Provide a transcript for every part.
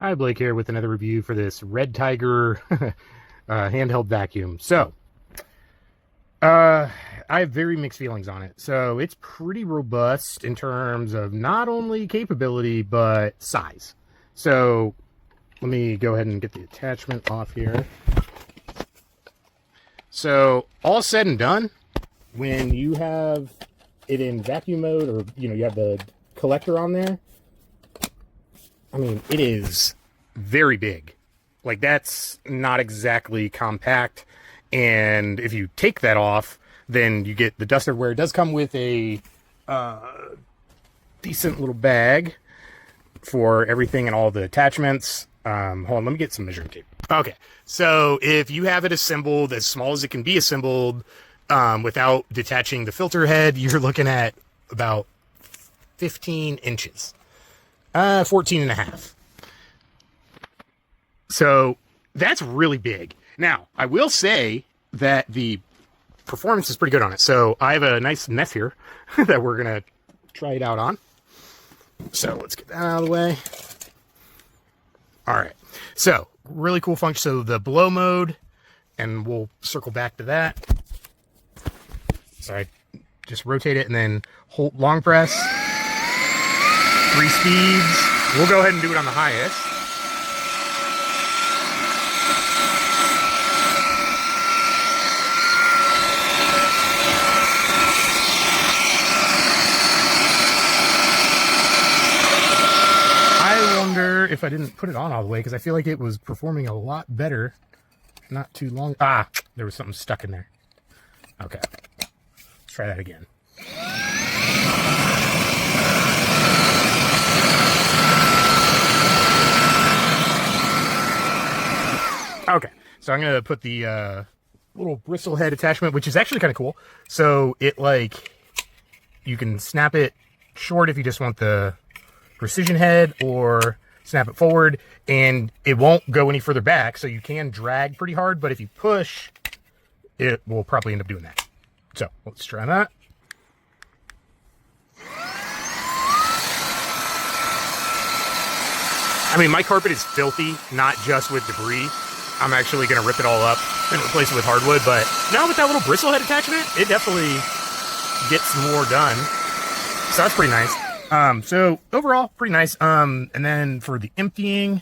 Hi, Blake here with another review for this REDTIGER handheld vacuum. So, I have very mixed feelings on it. So, it's pretty robust in terms of not only capability, but size. So, let me go ahead and get the attachment off here. So, all said and done, when you have it in vacuum mode, or, you have the collector on there, I mean, it is very big. Like, that's not exactly compact. And if you take that off, then you get the dust everywhere. It does come with a decent little bag for everything and all the attachments. Hold on, let me get some measuring tape. Okay, so if you have it assembled as small as it can be assembled without detaching the filter head, you're looking at about 15 inches. 14 and a half. So that's really big. Now, I will say that the performance is pretty good on it. So I have a nice mess here that we're going to try it out on. So let's get that out of the way. All right. So really cool function. So the blow mode, and we'll circle back to that. So I just rotate it and then hold long press. 3 speeds. We'll go ahead and do it on the highest. I wonder if I didn't put it on all the way, because I feel like it was performing a lot better not too long. There was something stuck in there. Okay. Let's try that again. Okay, so I'm going to put the little bristle head attachment, which is actually kind of cool. So it, you can snap it short if you just want the precision head, or snap it forward, and it won't go any further back. So you can drag pretty hard, but if you push, it will probably end up doing that. So let's try that. I mean, my carpet is filthy, not just with debris. I'm actually going to rip it all up and replace it with hardwood, but now with that little bristle head attachment, it definitely gets more done. So that's pretty nice. So overall, pretty nice. And then for the emptying,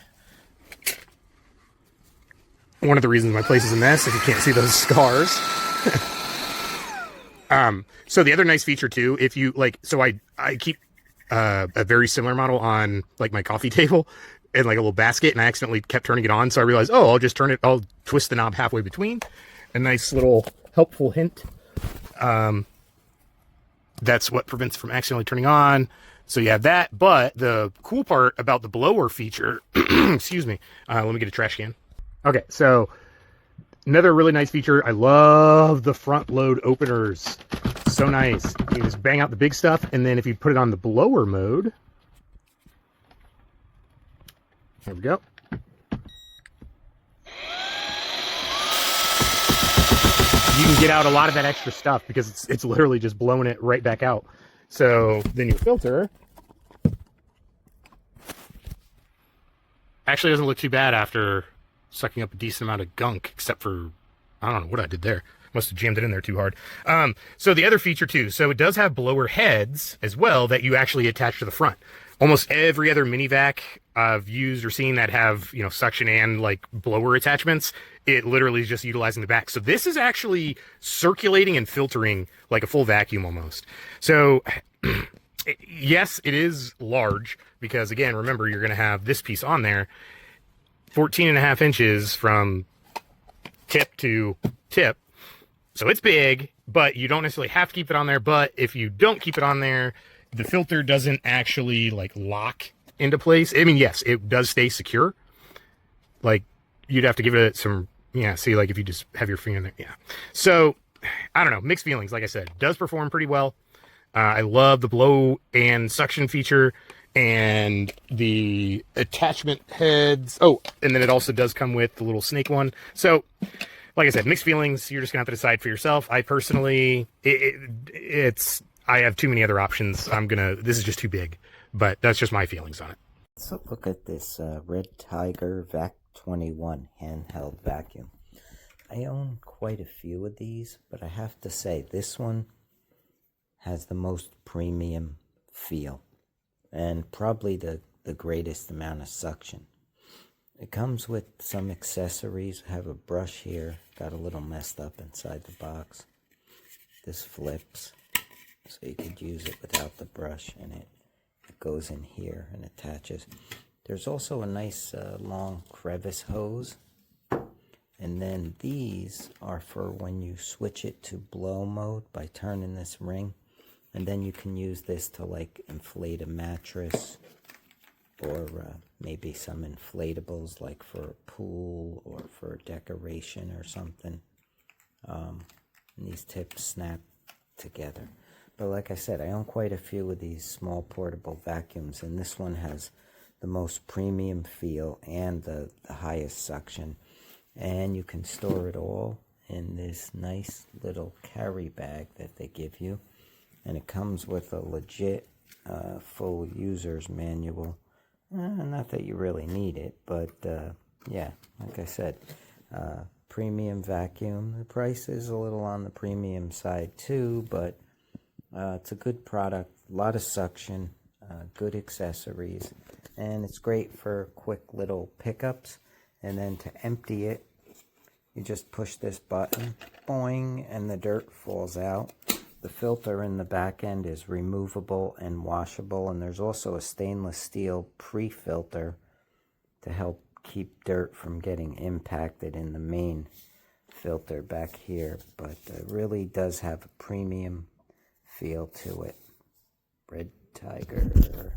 one of the reasons my place is a mess, if you can't see those scars. So the other nice feature too, if you so I keep a very similar model on my coffee table, and a little basket, and I accidentally kept turning it on. So I realized, oh, I'll just turn it, I'll twist the knob halfway between. A nice little helpful hint. That's what prevents it from accidentally turning on. So you have that. But the cool part about the blower feature, excuse me, let me get a trash can. Okay, so another really nice feature. I love the front load openers. So nice. You just bang out the big stuff, and then if you put it on the blower mode, there we go. You can get out a lot of that extra stuff because it's literally just blowing it right back out. So then your filter actually doesn't look too bad after sucking up a decent amount of gunk, except for, I don't know what I did there. Must have jammed it in there too hard. So the other feature too, so it does have blower heads as well that you actually attach to the front. Almost every other mini vac I've used or seen that have, suction and blower attachments, it literally is just utilizing the back. So this is actually circulating and filtering like a full vacuum almost. So yes, it is large because, again, remember, you're going to have this piece on there, 14 and a half inches from tip to tip. So it's big, but you don't necessarily have to keep it on there. But if you don't keep it on there, the filter doesn't actually lock into place. I mean, yes, it does stay secure. You'd have to give it some, see, if you just have your finger in there. Yeah. So I don't know, mixed feelings. Like I said, does perform pretty well. I love the blow and suction feature and the attachment heads. Oh, and then it also does come with the little snake one. So like I said, mixed feelings. You're just gonna have to decide for yourself. I personally, I have too many other options. This is just too big, but that's just my feelings on it. So look at this REDTIGER Vac 21 handheld vacuum. I own quite a few of these, but I have to say this one has the most premium feel and probably the greatest amount of suction. It comes with some accessories. I have a brush here, got a little messed up inside the box. This flips, so you could use it without the brush, and it goes in here and attaches. There's also a nice long crevice hose, and then these are for when you switch it to blow mode by turning this ring, and then you can use this to like inflate a mattress or maybe some inflatables like for a pool or for decoration or something. And these tips snap together. But like I said, I own quite a few of these small portable vacuums, and this one has the most premium feel and the highest suction. And you can store it all in this nice little carry bag that they give you. And it comes with a legit full user's manual. Not that you really need it, but yeah, like I said, premium vacuum. The price is a little on the premium side too, but it's a good product, a lot of suction, good accessories, and it's great for quick little pickups. And then to empty it, you just push this button, boing, and the dirt falls out. The filter in the back end is removable and washable, and there's also a stainless steel pre-filter to help keep dirt from getting impacted in the main filter back here. But it really does have a premium feel to it. REDTIGER.